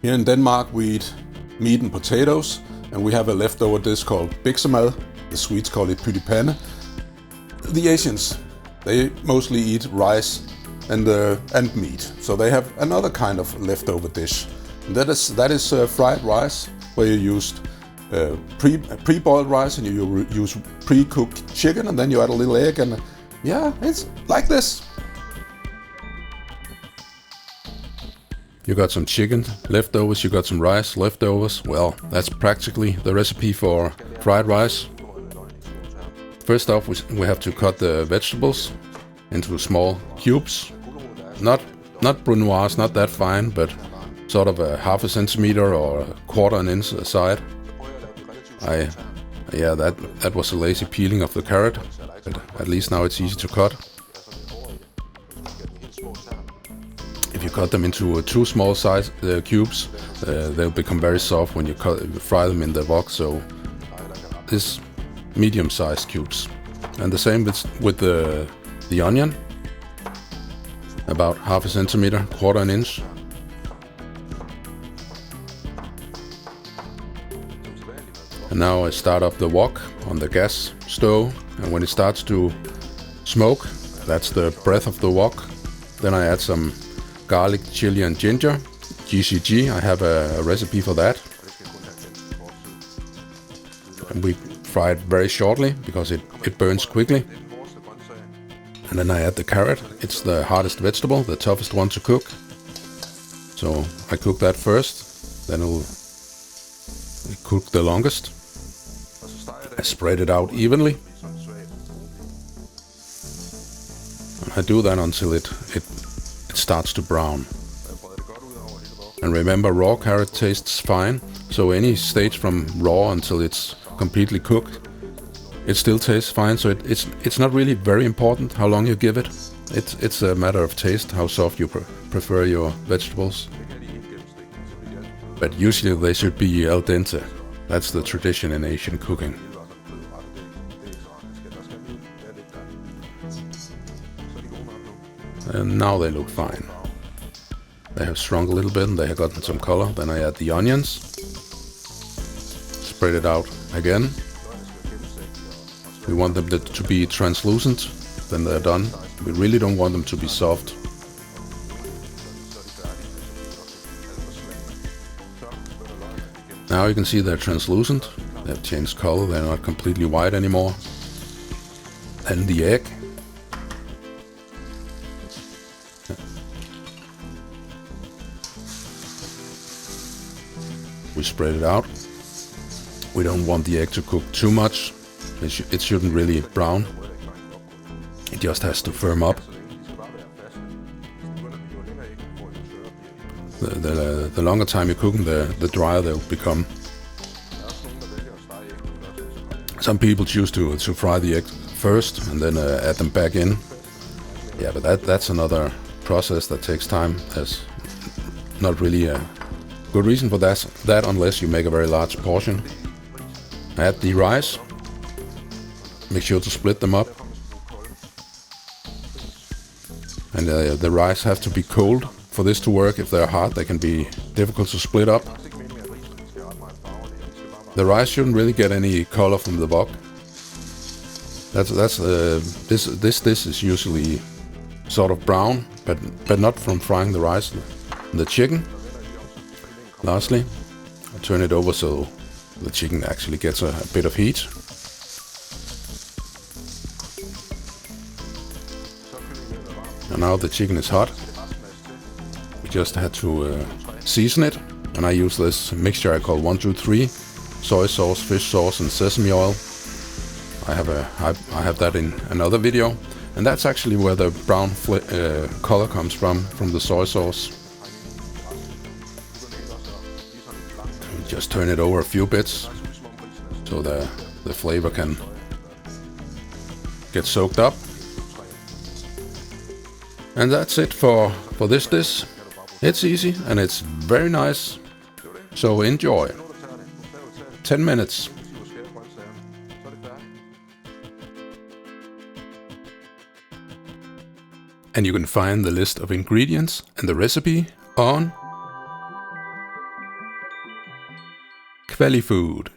Here in Denmark we eat meat and potatoes, and we have a leftover dish called biksemad. The Swedes call it pyttipanna. The Asians, they mostly eat rice and meat, so they have another kind of leftover dish. And that is fried rice, where you used pre-boiled rice and you use pre-cooked chicken, and then you add a little egg, and yeah, it's like this. You got some chicken leftovers, you got some rice leftovers. Well, that's practically the recipe for fried rice. First off, we have to cut the vegetables into small cubes. Not brunoise, not that fine, but sort of a half a centimeter or a quarter an inch aside. That was a lazy peeling of the carrot, but at least now it's easy to cut. If you cut them into too small size cubes, they'll become very soft when you fry them in the wok. So this medium-sized cubes, and the same with the onion, about half a centimeter, quarter an inch. And now I start up the wok on the gas stove, and when it starts to smoke, that's the breath of the wok. Then I add some garlic, chili and ginger, GCG. I have a recipe for that. And we fry it very shortly because it burns quickly. And then I add the carrot. It's the hardest vegetable, the toughest one to cook. So I cook that first, then it'll cook the longest. I spread it out evenly. And I do that until it starts to brown. And remember, raw carrot tastes fine, so any stage from raw until it's completely cooked, it still tastes fine. So it's not really very important how long you give it. It's a matter of taste, how soft you prefer your vegetables. But usually they should be al dente. That's the tradition in Asian cooking. And now they look fine. They have shrunk a little bit and they have gotten some color. Then I add the onions. Spread it out again. We want them to be translucent. Then they're done. We really don't want them to be soft. Now you can see they're translucent. They have changed color. They're not completely white anymore. And the egg. We spread it out. We don't want the egg to cook too much. It shouldn't really brown. It just has to firm up. The longer time you cook them, the drier they'll become. Some people choose to fry the egg first and then add them back in. Yeah, but that's another process that takes time. There's not really a good reason for that unless you make a very large portion. Add the rice. Make sure to split them up. And the rice have to be cold for this to work. If they're hot, they can be difficult to split up. The rice shouldn't really get any color from the wok. This is usually sort of brown, but not from frying the rice and the chicken. Lastly, I turn it over so the chicken actually gets a bit of heat. And now the chicken is hot. We just had to season it, and I use this mixture I call 1, 2, 3: soy sauce, fish sauce, and sesame oil. I have that in another video, and that's actually where the brown color comes from the soy sauce. Just turn it over a few bits so the flavor can get soaked up. And that's it for this dish. It's easy and it's very nice. So enjoy. 10 minutes. And you can find the list of ingredients and the recipe on kvalifood.